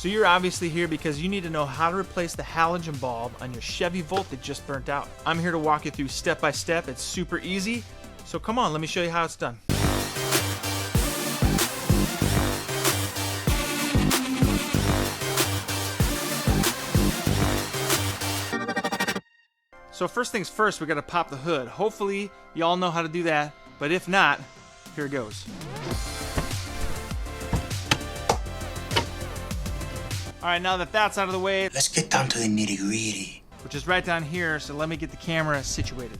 So you're obviously here because you need to know how to replace the halogen bulb on your Chevy Volt that just burnt out. I'm here to walk you through step by step. It's super easy. So come on, let me show you how it's done. So first things first, we gotta pop the hood. Hopefully you all know how to do that, but if not, here it goes. All right, now that that's out of the way, let's get down to the nitty-gritty. Which is right down here, so let me get the camera situated.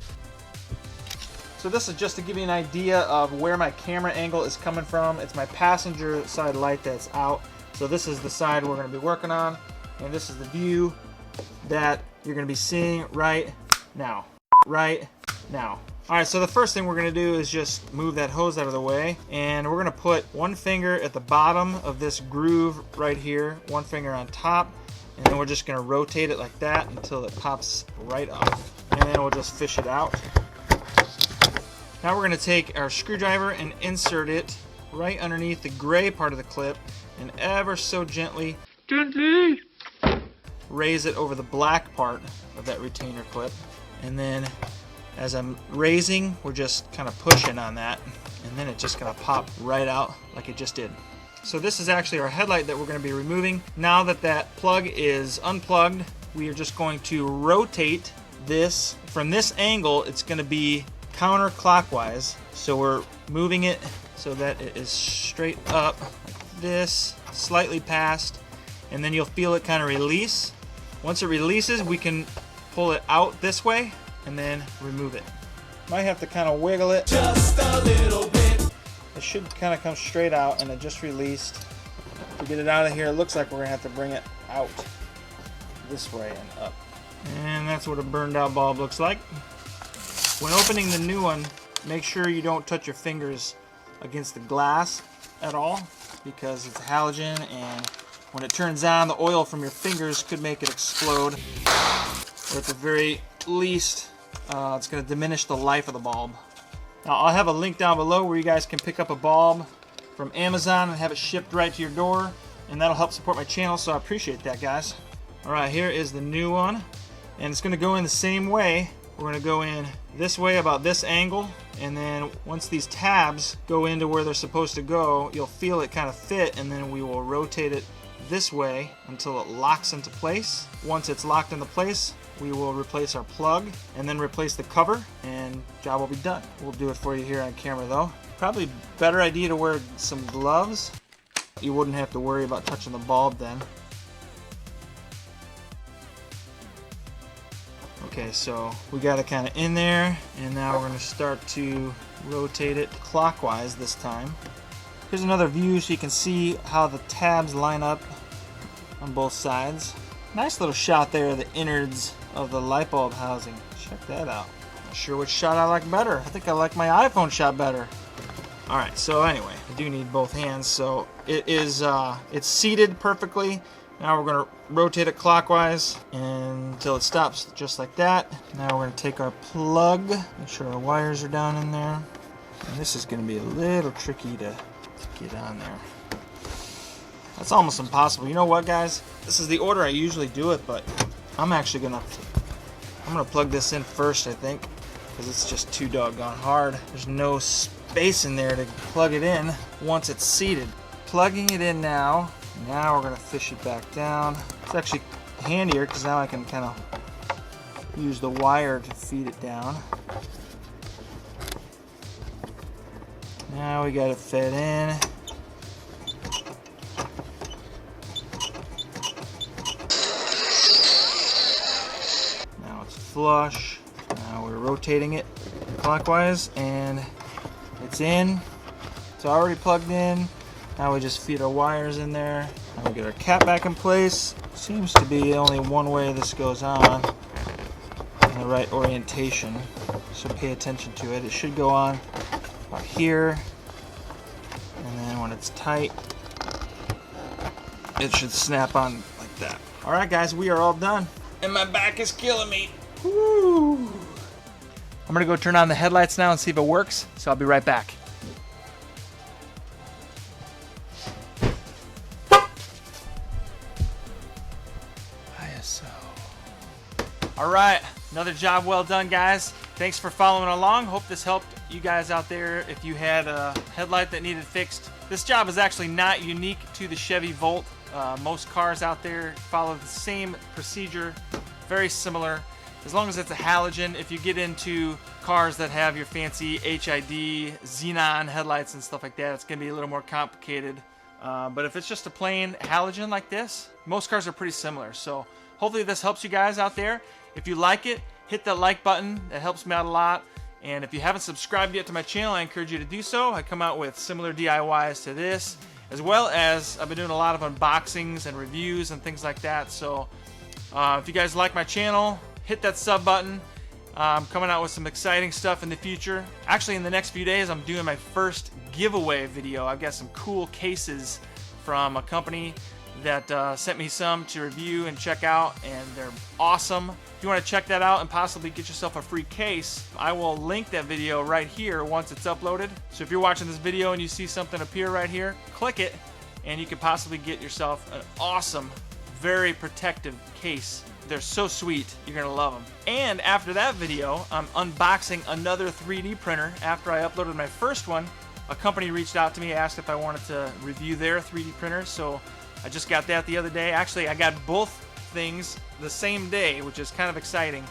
So this is just to give you an idea of where my camera angle is coming from. It's my passenger side light that's out. So this is the side we're gonna be working on, and this is the view that you're gonna be seeing right now. Right now. All right, so the first thing we're gonna do is just move that hose out of the way, and we're gonna put one finger at the bottom of this groove right here, one finger on top, and then we're just gonna rotate it like that until it pops right off, and then we'll just fish it out. Now we're gonna take our screwdriver and insert it right underneath the gray part of the clip, and ever so gently raise it over the black part of that retainer clip. And then as I'm raising, we're just kind of pushing on that, and then it's just gonna pop right out like it just did. So this is actually our headlight that we're gonna be removing. Now that that plug is unplugged, we are just going to rotate this. From this angle, it's gonna be counterclockwise. So we're moving it so that it is straight up like this, slightly past, and then you'll feel it kind of release. Once it releases, we can pull it out this way and then remove it. Might have to kind of wiggle it just a little bit. It should kind of come straight out, and it just released. To get it out of here, it looks like we're gonna have to bring it out this way and up. And that's what a burned out bulb looks like. When opening the new one, make sure you don't touch your fingers against the glass at all, because it's halogen, and when it turns on, the oil from your fingers could make it explode. Or at the very least, it's going to diminish the life of the bulb. Now, I'll have a link down below where you guys can pick up a bulb from Amazon and have it shipped right to your door, and that'll help support my channel, so I appreciate that, guys. All right, here is the new one, and it's going to go in the same way. We're going to go in this way, about this angle, and then once these tabs go into where they're supposed to go, you'll feel it kind of fit, and then we will rotate it this way until it locks into place. Once it's locked into place, we will replace our plug and then replace the cover, and job will be done. We'll do it for you here on camera though. Probably better idea to wear some gloves. You wouldn't have to worry about touching the bulb then. Okay, so we got it kind of in there, and now we're going to start to rotate it clockwise this time. Here's another view so you can see how the tabs line up on both sides. Nice little shot there of the innards of the light bulb housing. Check that out. Not sure which shot I like better. I think I like my iPhone shot better. Alright, so anyway, I do need both hands. So it is it's seated perfectly. Now we're going to rotate it clockwise until it stops just like that. Now we're going to take our plug, make sure our wires are down in there. And this is going to be a little tricky to get on there. That's almost impossible. You know what, guys? This is the order I usually do it, but I'm gonna plug this in first, I think, because it's just too doggone hard. There's no space in there to plug it in once it's seated. Plugging it in now. Now we're gonna fish it back down. It's actually handier because now I can kind of use the wire to feed it down. Now we got it fed in. Now it's flush. Now we're rotating it clockwise and it's in. It's already plugged in. Now we just feed our wires in there. Now we get our cap back in place. Seems to be only one way this goes on in the right orientation, so pay attention to it. It should go on about here, and then when it's tight, it should snap on like that. All right, guys, we are all done, and my back is killing me. Woo! I'm gonna go turn on the headlights now and see if it works, so I'll be right back. All right, another job well done, guys. Thanks for following along. Hope this helped you guys out there if you had a headlight that needed fixed. This job is actually not unique to the Chevy Volt. Most cars out there follow the same procedure, very similar. As long as it's a halogen. If you get into cars that have your fancy HID, xenon headlights and stuff like that, it's going to be a little more complicated. But if it's just a plain halogen like this, most cars are pretty similar. So hopefully this helps you guys out there. If you like it, hit that like button. That helps me out a lot. And if you haven't subscribed yet to my channel, I encourage you to do so. I come out with similar DIYs to this, as well as I've been doing a lot of unboxings and reviews and things like that. So if you guys like my channel, hit that sub button. I'm coming out with some exciting stuff in the future. Actually, in the next few days, I'm doing my first giveaway video. I've got some cool cases from a company that sent me some to review and check out, and they're awesome. If you want to check that out and possibly get yourself a free case, I will link that video right here once it's uploaded. So if you're watching this video and you see something appear right here, click it, and you could possibly get yourself an awesome, very protective case. They're so sweet, you're gonna love them. And after that video, I'm unboxing another 3D printer. After I uploaded my first one, a company reached out to me, asked if I wanted to review their 3D printer, so I just got that the other day. Actually, I got both things the same day, which is kind of exciting.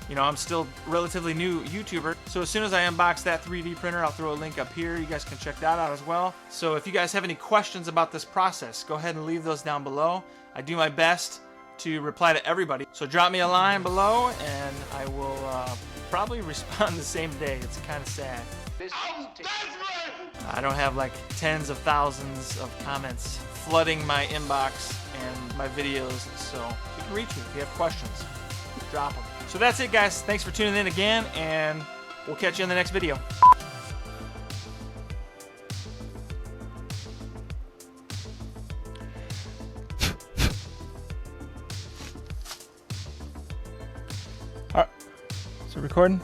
You know, I'm still a relatively new YouTuber, so as soon as I unbox that 3D printer, I'll throw a link up here. You guys can check that out as well. So if you guys have any questions about this process, go ahead and leave those down below. I do my best to reply to everybody. So drop me a line below and I will probably respond the same day. It's kind of sad. I don't have like tens of thousands of comments flooding my inbox and my videos, so you can reach me if you have questions. Drop them. So that's it, guys. Thanks for tuning in again, and we'll catch you in the next video. All right. Is it recording?